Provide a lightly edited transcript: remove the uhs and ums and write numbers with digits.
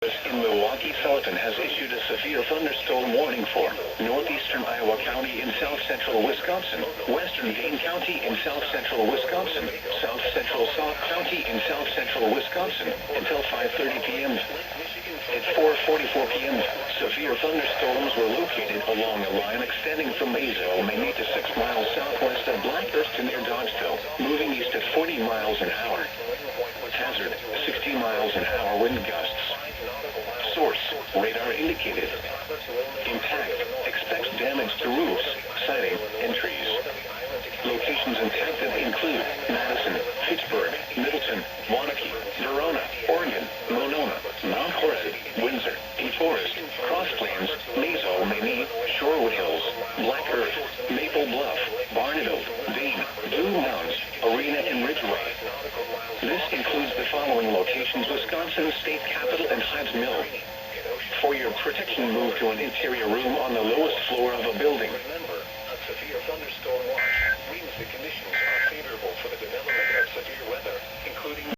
In Milwaukee, Sullivan has issued a severe thunderstorm warning for northeastern Iowa County in south-central Wisconsin, western Dane County in south-central Wisconsin, south-central Sauk County in south-central Wisconsin, until 5:30 p.m. At 4:44 p.m., severe thunderstorms were located along a line extending from Mazo, Maine to 6 miles southwest of Blackhurst to near Dodgeville, moving east at 40 miles an hour. Hazard, 60 miles an hour wind gusts. Source, radar indicated. Impact, expects damage to roofs, siding, and trees. Locations impacted include Madison, Pittsburgh, Middleton, Waunakee, Verona, Oregon, Monona, Mount Horeb, Windsor, DeForest, Cross Plains, Mazo, Maine, Shorewood Hills, Black Earth, Maple Bluff, Barneville, Dane, Blue Mounds, Arena, and Ridgeway. This includes the following locations: Wisconsin State Capitol and Hides Mill. For your protection, move to an interior room on the lowest floor of a building.